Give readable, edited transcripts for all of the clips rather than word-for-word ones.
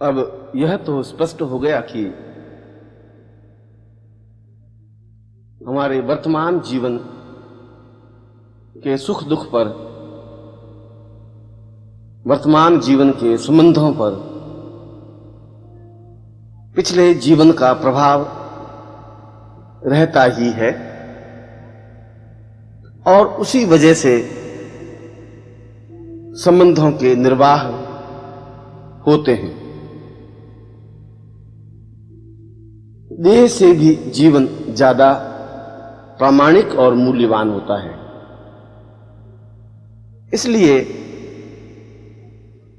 अब यह तो स्पष्ट हो गया कि हमारे वर्तमान जीवन के सुख दुख पर, वर्तमान जीवन के संबंधों पर पिछले जीवन का प्रभाव रहता ही है और उसी वजह से संबंधों के निर्वाह होते हैं। देह से भी जीवन ज्यादा प्रामाणिक और मूल्यवान होता है। इसलिए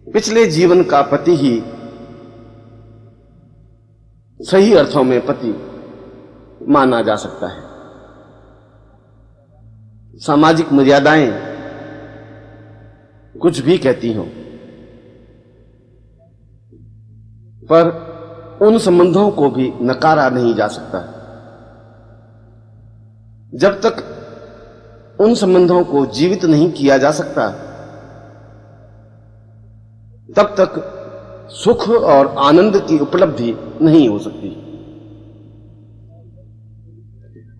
पिछले जीवन का पति ही सही अर्थों में पति माना जा सकता है। सामाजिक मर्यादाएं कुछ भी कहती हों, पर उन संबंधों को भी नकारा नहीं जा सकता। जब तक उन संबंधों को जीवित नहीं किया जा सकता, तब तक सुख और आनंद की उपलब्धि नहीं हो सकती।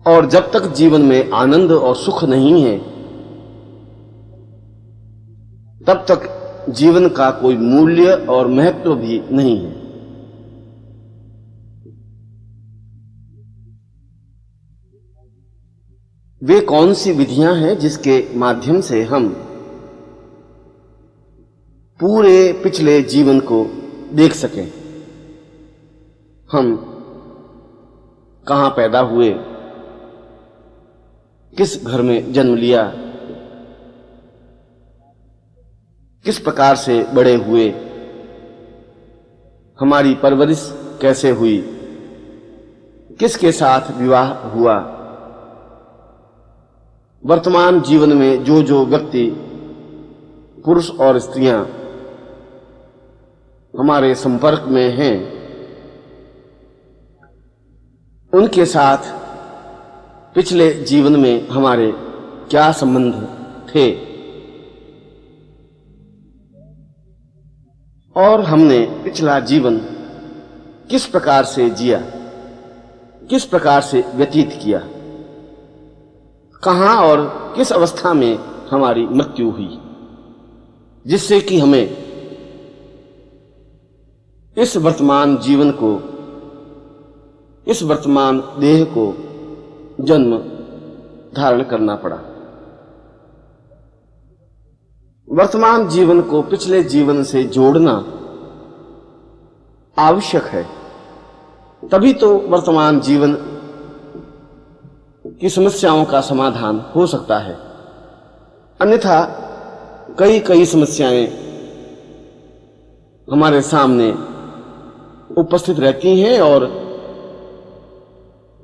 और जब तक जीवन में आनंद और सुख नहीं है, तब तक जीवन का कोई मूल्य और महत्व भी नहीं है। वे कौन सी विधियां हैं जिसके माध्यम से हम पूरे पिछले जीवन को देख सकें? हम कहां पैदा हुए, किस घर में जन्म लिया, किस प्रकार से बड़े हुए, हमारी परवरिश कैसे हुई, किसके साथ विवाह हुआ, वर्तमान जीवन में जो जो व्यक्ति, पुरुष और स्त्रियां हमारे संपर्क में हैं, उनके साथ पिछले जीवन में हमारे क्या संबंध थे और हमने पिछला जीवन किस प्रकार से जिया, किस प्रकार से व्यतीत किया, कहां और किस अवस्था में हमारी मृत्यु हुई, जिससे कि हमें इस वर्तमान जीवन को, इस वर्तमान देह को जन्म धारण करना पड़ा। वर्तमान जीवन को पिछले जीवन से जोड़ना आवश्यक है, तभी तो वर्तमान जीवन की समस्याओं का समाधान हो सकता है। अन्यथा कई समस्याएं हमारे सामने उपस्थित रहती हैं और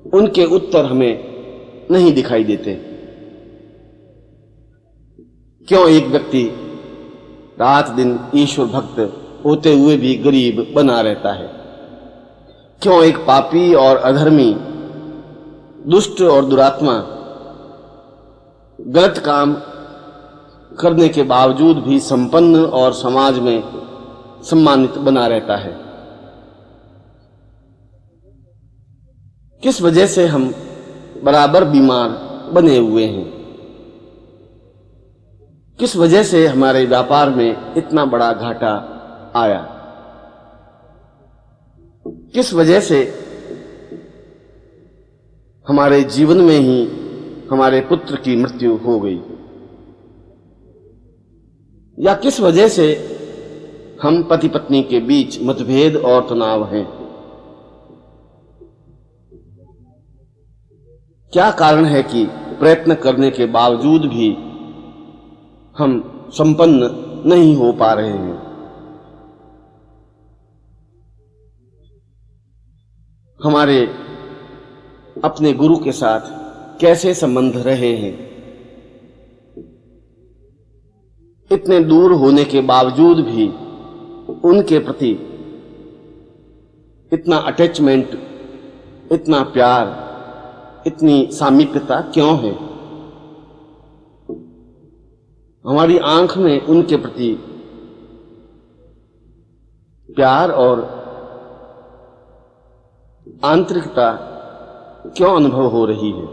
उनके उत्तर हमें नहीं दिखाई देते। क्यों एक व्यक्ति रात दिन ईश्वर भक्त होते हुए भी गरीब बना रहता है? क्यों एक पापी और अधर्मी, दुष्ट और दुरात्मा गलत काम करने के बावजूद भी संपन्न और समाज में सम्मानित बना रहता है? किस वजह से हम बराबर बीमार बने हुए हैं? किस वजह से हमारे व्यापार में इतना बड़ा घाटा आया? किस वजह से हमारे जीवन में ही हमारे पुत्र की मृत्यु हो गई? या किस वजह से हम पति पत्नी के बीच मतभेद और तनाव हैं? क्या कारण है कि प्रयत्न करने के बावजूद भी हम संपन्न नहीं हो पा रहे हैं? हमारे अपने गुरु के साथ कैसे संबंध रहे हैं? इतने दूर होने के बावजूद भी उनके प्रति इतना अटैचमेंट, इतना प्यार, इतनी सामीप्यता क्यों है? हमारी आंख में उनके प्रति प्यार और आंतरिकता क्यों अनुभव हो रही है?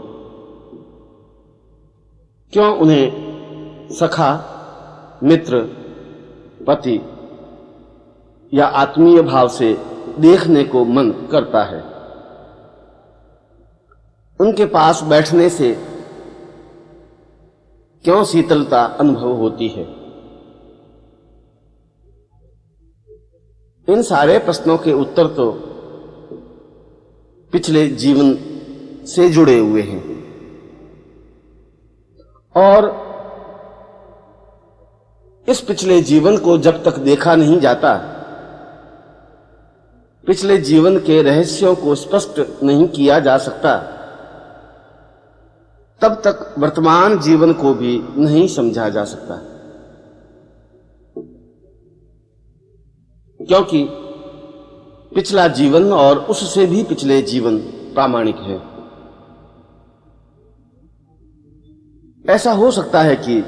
क्यों उन्हें सखा, मित्र, पति या आत्मीय भाव से देखने को मन करता है? उनके पास बैठने से क्यों शीतलता अनुभव होती है? इन सारे प्रश्नों के उत्तर तो पिछले जीवन से जुड़े हुए हैं और इस पिछले जीवन को जब तक देखा नहीं जाता, पिछले जीवन के रहस्यों को स्पष्ट नहीं किया जा सकता, तब तक वर्तमान जीवन को भी नहीं समझा जा सकता। क्योंकि पिछला जीवन और उससे भी पिछले जीवन प्रामाणिक है। ऐसा हो सकता है कि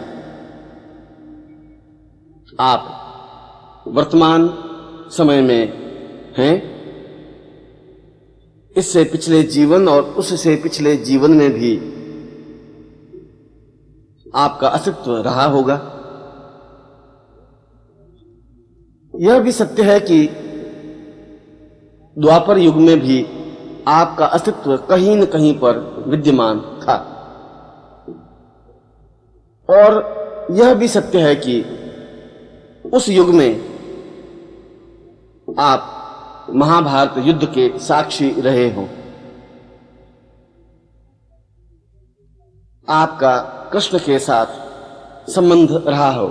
आप वर्तमान समय में हैं, इससे पिछले जीवन और उससे पिछले जीवन में भी आपका अस्तित्व रहा होगा। यह भी सत्य है कि द्वापर युग में भी आपका अस्तित्व कहीं न कहीं पर विद्यमान था और यह भी सत्य है कि उस युग में आप महाभारत युद्ध के साक्षी रहे हो। आपका कृष्ण के साथ संबंध रहा हो,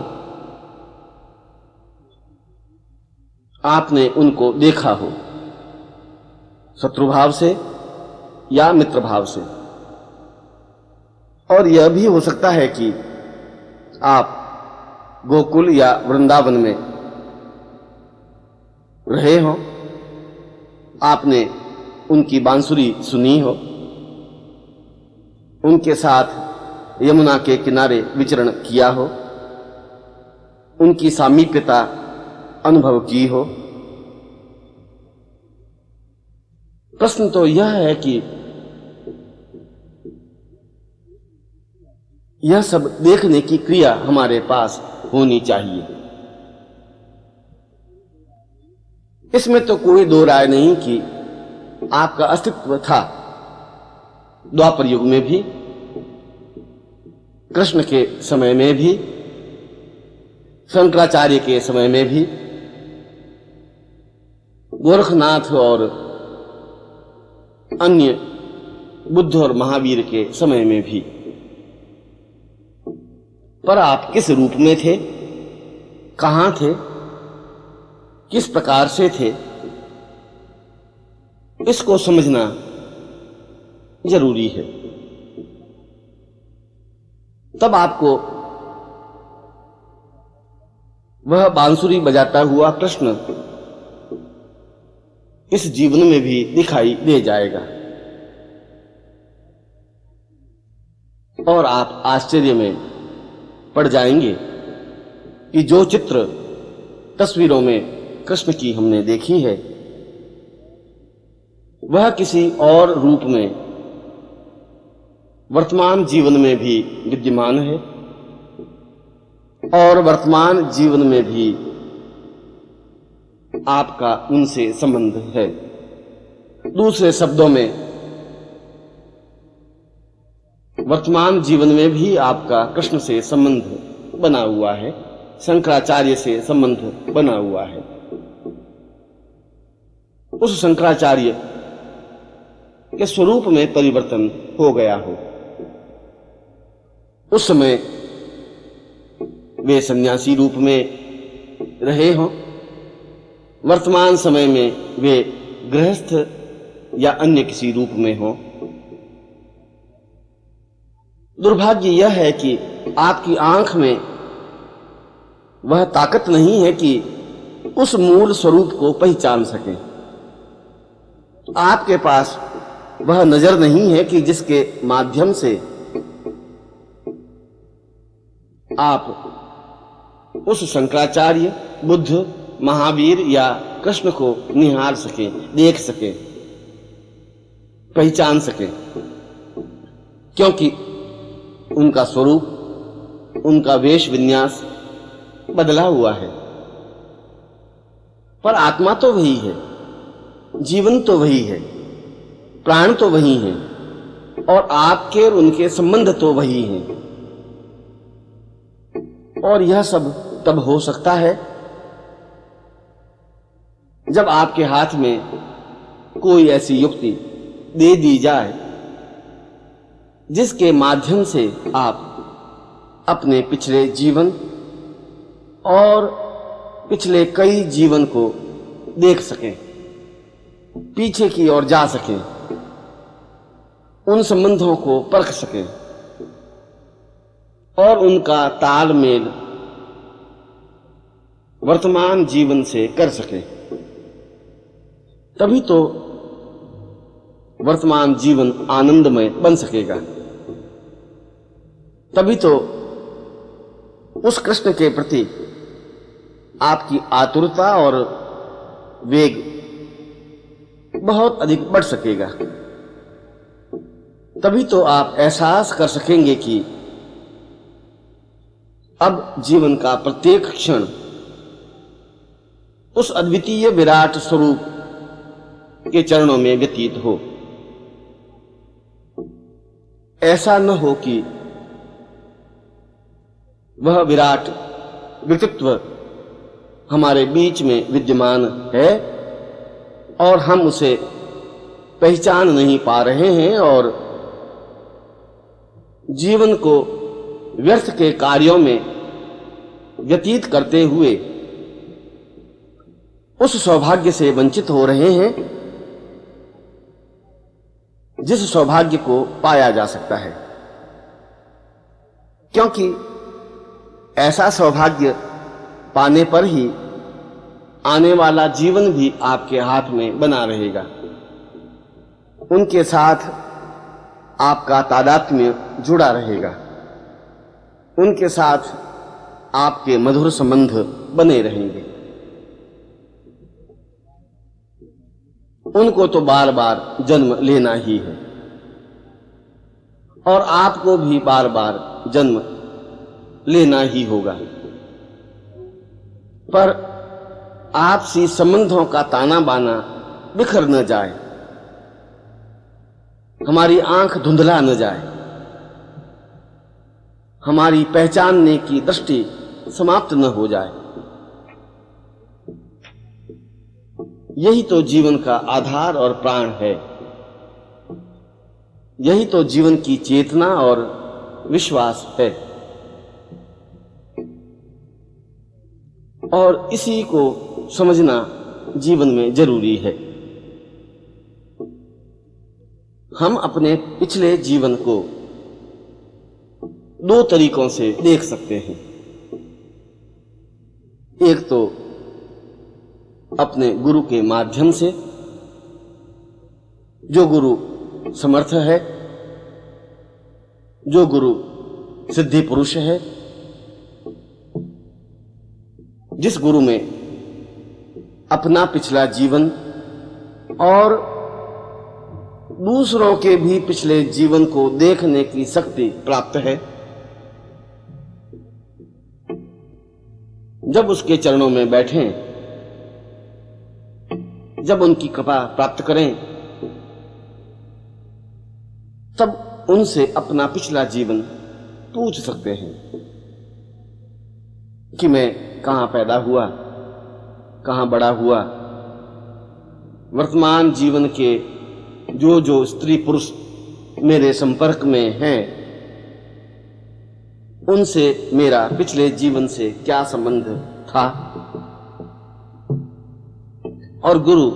आपने उनको देखा हो, शत्रुभाव से या मित्र भाव से। और यह भी हो सकता है कि आप गोकुल या वृंदावन में रहे हो, आपने उनकी बांसुरी सुनी हो, उनके साथ यमुना के किनारे विचरण किया हो, उनकी सामीप्यता अनुभव की हो। प्रश्न तो यह है कि यह सब देखने की क्रिया हमारे पास होनी चाहिए। इसमें तो कोई दो राय नहीं कि आपका अस्तित्व था द्वापर युग में भी, कृष्ण के समय में भी, शंकराचार्य के समय में भी, गोरखनाथ और अन्य बुद्ध और महावीर के समय में भी। पर आप किस रूप में थे, कहां थे, किस प्रकार से थे, इसको समझना जरूरी है। तब आपको वह बांसुरी बजाता हुआ कृष्ण इस जीवन में भी दिखाई दे जाएगा और आप आश्चर्य में पड़ जाएंगे कि जो चित्र तस्वीरों में कृष्ण की हमने देखी है, वह किसी और रूप में वर्तमान जीवन में भी विद्यमान है और वर्तमान जीवन में भी आपका उनसे संबंध है। दूसरे शब्दों में, वर्तमान जीवन में भी आपका कृष्ण से संबंध बना हुआ है, शंकराचार्य से संबंध बना हुआ है। उस शंकराचार्य के स्वरूप में परिवर्तन हो गया हो। उस समय वे सन्यासी रूप में रहे हों, वर्तमान समय में वे गृहस्थ या अन्य किसी रूप में हों। दुर्भाग्य यह है कि आपकी आंख में वह ताकत नहीं है कि उस मूल स्वरूप को पहचान सकें। आपके पास वह नजर नहीं है कि जिसके माध्यम से आप उस शंकराचार्य, बुद्ध, महावीर या कृष्ण को निहार सके, देख सके, पहचान सके, क्योंकि उनका स्वरूप, उनका वेश विन्यास बदला हुआ है। पर आत्मा तो वही है, जीवन तो वही है, प्राण तो वही है, और आपके और उनके संबंध तो वही हैं। और यह सब तब हो सकता है जब आपके हाथ में कोई ऐसी युक्ति दे दी जाए जिसके माध्यम से आप अपने पिछले जीवन और पिछले कई जीवन को देख सकें, पीछे की ओर जा सकें, उन संबंधों को परख सकें और उनका तालमेल वर्तमान जीवन से कर सकें। तभी तो वर्तमान जीवन आनंदमय बन सकेगा। तभी तो उस कृष्ण के प्रति आपकी आतुरता और वेग बहुत अधिक बढ़ सकेगा। तभी तो आप एहसास कर सकेंगे कि अब जीवन का प्रत्येक क्षण उस अद्वितीय विराट स्वरूप के चरणों में व्यतीत हो। ऐसा न हो कि वह विराट व्यक्तित्व हमारे बीच में विद्यमान है और हम उसे पहचान नहीं पा रहे हैं और जीवन को व्यर्थ के कार्यों में व्यतीत करते हुए उस सौभाग्य से वंचित हो रहे हैं जिस सौभाग्य को पाया जा सकता है। क्योंकि ऐसा सौभाग्य पाने पर ही आने वाला जीवन भी आपके हाथ में बना रहेगा। उनके साथ आपका तादात्म्य जुड़ा रहेगा, उनके साथ आपके मधुर संबंध बने रहेंगे। उनको तो बार बार जन्म लेना ही है और आपको भी बार बार जन्म लेना ही होगा। पर आपसी संबंधों का ताना बाना बिखर न जाए, हमारी आंख धुंधला न जाए, हमारी पहचानने की दृष्टि समाप्त न हो जाए। यही तो जीवन का आधार और प्राण है, यही तो जीवन की चेतना और विश्वास है। और इसी को समझना जीवन में जरूरी है। हम अपने पिछले जीवन को दो तरीकों से देख सकते हैं। एक तो अपने गुरु के माध्यम से, जो गुरु समर्थ है, जो गुरु सिद्धि पुरुष है, जिस गुरु में अपना पिछला जीवन और दूसरों के भी पिछले जीवन को देखने की शक्ति प्राप्त है, जब उसके चरणों में बैठें, जब उनकी कृपा प्राप्त करें, तब उनसे अपना पिछला जीवन पूछ सकते हैं कि मैं कहां पैदा हुआ, कहां बड़ा हुआ, वर्तमान जीवन के जो जो स्त्री पुरुष मेरे संपर्क में हैं, उनसे मेरा पिछले जीवन से क्या संबंध था। और गुरु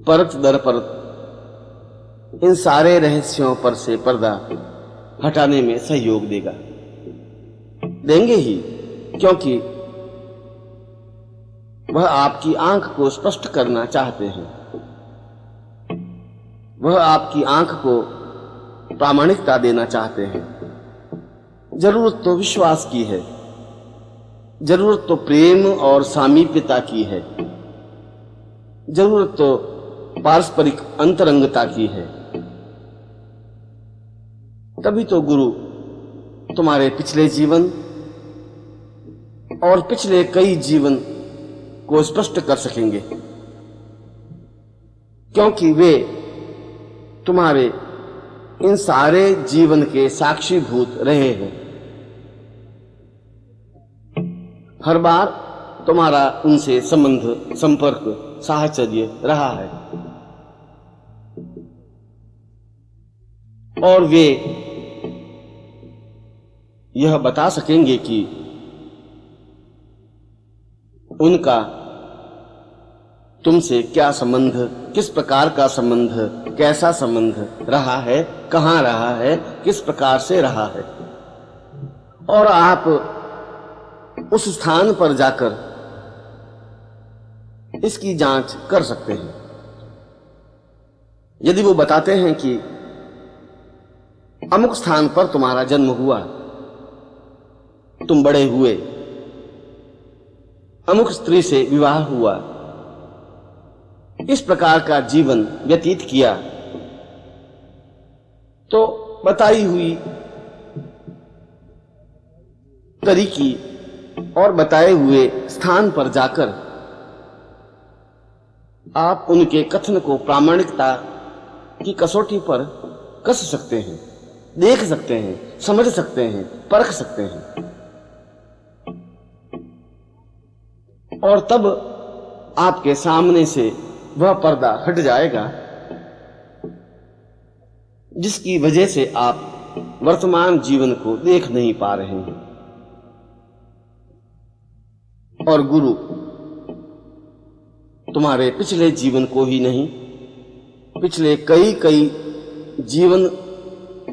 परत दर परत इन सारे रहस्यों पर से पर्दा हटाने में सहयोग देंगे ही, क्योंकि वह आपकी आंख को स्पष्ट करना चाहते हैं। वह आपकी आंख को प्रामाणिकता देना चाहते हैं। जरूरत तो विश्वास की है, जरूरत तो प्रेम और सामीप्यता की है, जरूरत तो पारस्परिक अंतरंगता की है। तभी तो गुरु तुम्हारे पिछले जीवन और पिछले कई जीवन को स्पष्ट कर सकेंगे, क्योंकि वे तुम्हारे इन सारे जीवन के साक्षीभूत रहे हैं। हर बार तुम्हारा उनसे संबंध, संपर्क, साहचर्य रहा है और वे यह बता सकेंगे कि उनका तुमसे क्या संबंध, किस प्रकार का संबंध, कैसा संबंध रहा है, कहां रहा है, किस प्रकार से रहा है। और आप उस स्थान पर जाकर इसकी जांच कर सकते हैं। यदि वो बताते हैं कि अमुक स्थान पर तुम्हारा जन्म हुआ, तुम बड़े हुए, अमुक स्त्री से विवाह हुआ, इस प्रकार का जीवन व्यतीत किया, तो बताई हुई तरीकी और बताए हुए स्थान पर जाकर आप उनके कथन को प्रामाणिकता की कसौटी पर कस सकते हैं, देख सकते हैं, समझ सकते हैं, परख सकते हैं। और तब आपके सामने से वह पर्दा हट जाएगा जिसकी वजह से आप वर्तमान जीवन को देख नहीं पा रहे हैं। और गुरु तुम्हारे पिछले जीवन को ही नहीं, पिछले कई जीवन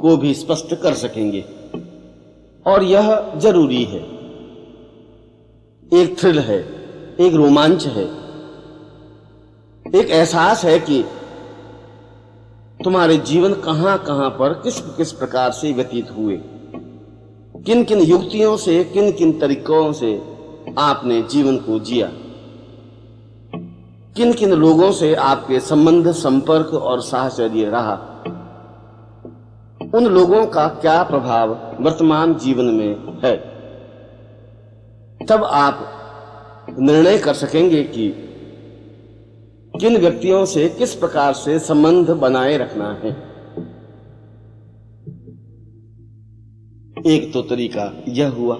को भी स्पष्ट कर सकेंगे। और यह जरूरी है, एक थ्रिल है, एक रोमांच है, एक एहसास है कि तुम्हारे जीवन कहां कहां पर किस किस प्रकार से व्यतीत हुए, किन किन युक्तियों से, किन किन तरीकों से आपने जीवन को जिया, किन किन लोगों से आपके संबंध, संपर्क और साहचर्य रहा, उन लोगों का क्या प्रभाव वर्तमान जीवन में है। तब आप निर्णय कर सकेंगे कि किन व्यक्तियों से किस प्रकार से संबंध बनाए रखना है। एक तो तरीका यह हुआ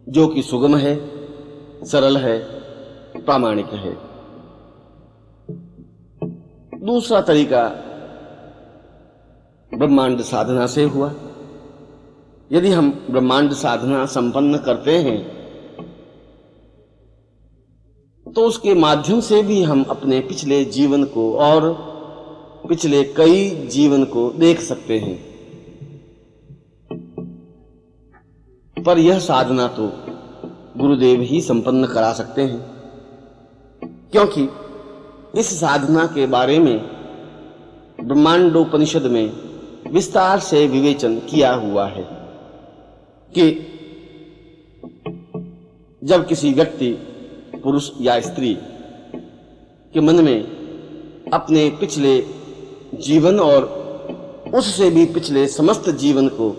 जो कि सुगम है, सरल है, प्रामाणिक है। दूसरा तरीका ब्रह्मांड साधना से हुआ। यदि हम ब्रह्मांड साधना संपन्न करते हैं तो उसके माध्यम से भी हम अपने पिछले जीवन को और पिछले कई जीवन को देख सकते हैं। पर यह साधना तो गुरुदेव ही संपन्न करा सकते हैं, क्योंकि इस साधना के बारे में ब्रह्मांडोपनिषद में विस्तार से विवेचन किया हुआ है कि जब किसी व्यक्ति, पुरुष या स्त्री के मन में अपने पिछले जीवन और उससे भी पिछले समस्त जीवन को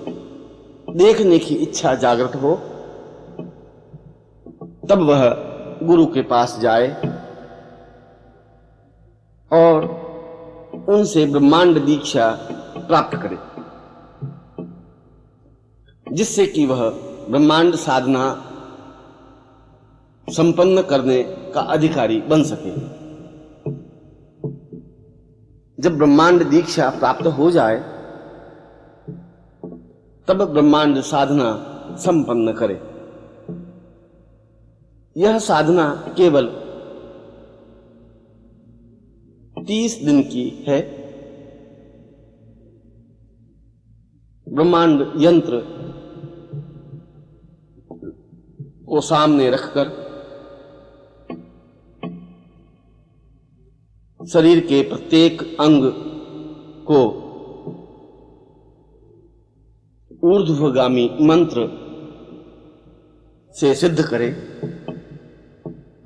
देखने की इच्छा जागृत हो, तब वह गुरु के पास जाए और उनसे ब्रह्मांड दीक्षा प्राप्त करे, जिससे कि वह ब्रह्मांड साधना संपन्न करने का अधिकारी बन सके। जब ब्रह्मांड दीक्षा प्राप्त हो जाए तब ब्रह्मांड साधना संपन्न करे। यह साधना केवल 30 दिन की है। ब्रह्मांड यंत्र को सामने रखकर शरीर के प्रत्येक अंग को ऊर्ध्वगामी मंत्र से सिद्ध करे।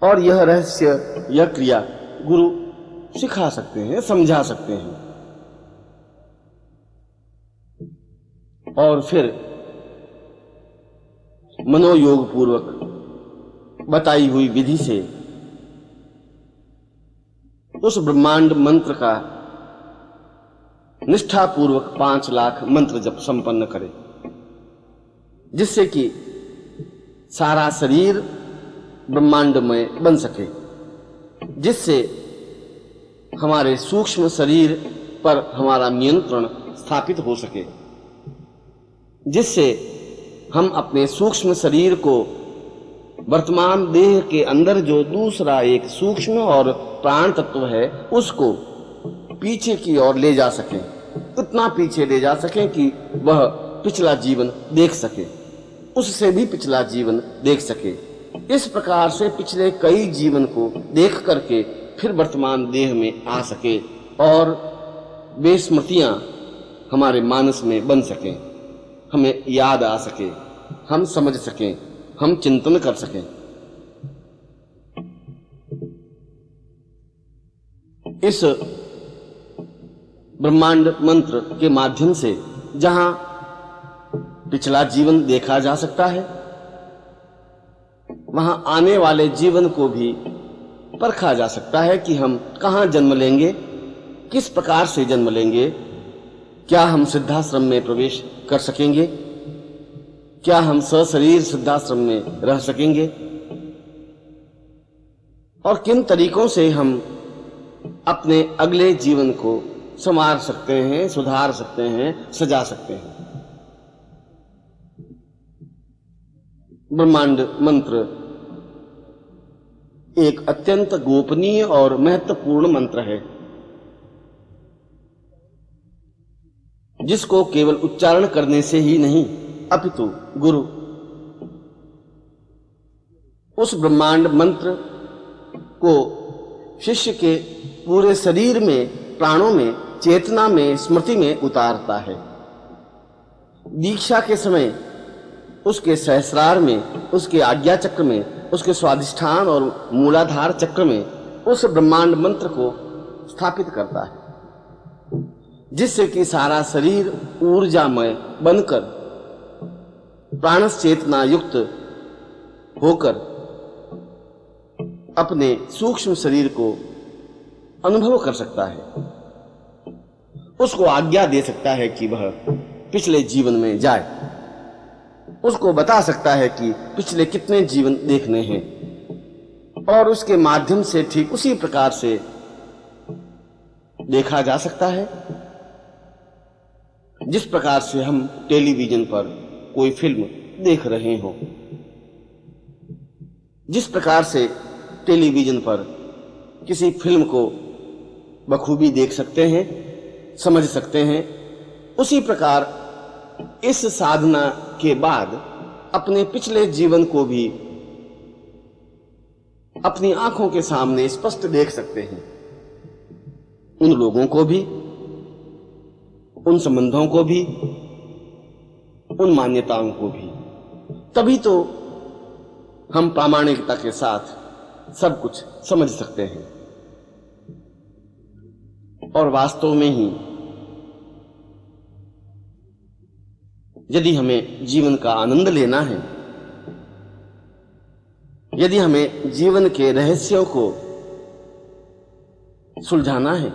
और यह रहस्य, यह क्रिया गुरु सिखा सकते हैं, समझा सकते हैं। और फिर मनोयोग पूर्वक बताई हुई विधि से उस ब्रह्मांड मंत्र का निष्ठापूर्वक 5 लाख मंत्र जप संपन्न करे, जिससे कि सारा शरीर ब्रह्मांडमय बन सके, जिससे हमारे सूक्ष्म शरीर पर हमारा नियंत्रण स्थापित हो सके, जिससे हम अपने सूक्ष्म शरीर को वर्तमान देह के अंदर जो दूसरा एक सूक्ष्म और प्राण तत्व है उसको पीछे की ओर ले जा सकें, उतना पीछे ले जा सकें कि वह पिछला जीवन देख सके, उससे भी पिछला जीवन देख सके। इस प्रकार से पिछले कई जीवन को देख करके फिर वर्तमान देह में आ सके और वे स्मृतियां हमारे मानस में बन सकें, हमें याद आ सके, हम समझ सकें, हम चिंतन कर सकें। इस ब्रह्मांड मंत्र के माध्यम से जहां पिछला जीवन देखा जा सकता है, वहां आने वाले जीवन को भी परखा जा सकता है कि हम कहां जन्म लेंगे, किस प्रकार से जन्म लेंगे, क्या हम सिद्धाश्रम में प्रवेश कर सकेंगे, क्या हम सशरीर सिद्धाश्रम में रह सकेंगे, और किन तरीकों से हम अपने अगले जीवन को संवार सकते हैं, सुधार सकते हैं, सजा सकते हैं। ब्रह्मांड मंत्र एक अत्यंत गोपनीय और महत्वपूर्ण मंत्र है, जिसको केवल उच्चारण करने से ही नहीं अपितु गुरु उस ब्रह्मांड मंत्र को शिष्य के पूरे शरीर में, प्राणों में, चेतना में, स्मृति में उतारता है। दीक्षा के समय उसके सहस्रार में, उसके आज्ञा चक्र में, उसके स्वाधिष्ठान और मूलाधार चक्र में उस ब्रह्मांड मंत्र को स्थापित करता है, जिससे कि सारा शरीर ऊर्जामय बनकर प्राणस चेतना युक्त होकर अपने सूक्ष्म शरीर को अनुभव कर सकता है, उसको आज्ञा दे सकता है कि वह पिछले जीवन में जाए, उसको बता सकता है कि पिछले कितने जीवन देखने हैं, और उसके माध्यम से ठीक उसी प्रकार से देखा जा सकता है जिस प्रकार से हम टेलीविजन पर कोई फिल्म देख रहे हों। जिस प्रकार से टेलीविजन पर किसी फिल्म को बखूबी देख सकते हैं, समझ सकते हैं, उसी प्रकार इस साधना के बाद अपने पिछले जीवन को भी अपनी आंखों के सामने स्पष्ट देख सकते हैं, उन लोगों को भी, उन संबंधों को भी, उन मान्यताओं को भी। तभी तो हम प्रामाणिकता के साथ सब कुछ समझ सकते हैं। और वास्तव में ही यदि हमें जीवन का आनंद लेना है, यदि हमें जीवन के रहस्यों को सुलझाना है,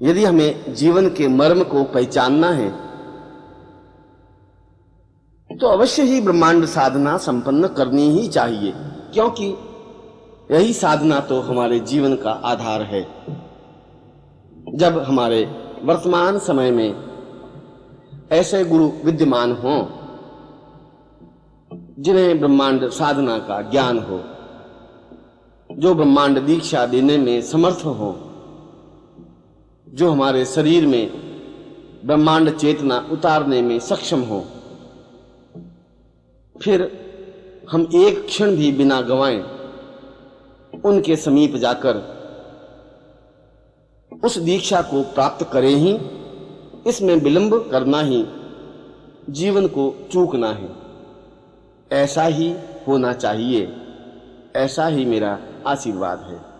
यदि हमें जीवन के मर्म को पहचानना है, तो अवश्य ही ब्रह्मांड साधना संपन्न करनी ही चाहिए, क्योंकि यही साधना तो हमारे जीवन का आधार है। जब हमारे वर्तमान समय में ऐसे गुरु विद्यमान हों जिन्हें ब्रह्मांड साधना का ज्ञान हो, जो ब्रह्मांड दीक्षा देने में समर्थ हो, जो हमारे शरीर में ब्रह्मांड चेतना उतारने में सक्षम हो, फिर हम एक क्षण भी बिना गंवाए उनके समीप जाकर उस दीक्षा को प्राप्त करें ही, इसमें विलंब करना ही जीवन को चूकना है। ऐसा ही होना चाहिए, ऐसा ही मेरा आशीर्वाद है।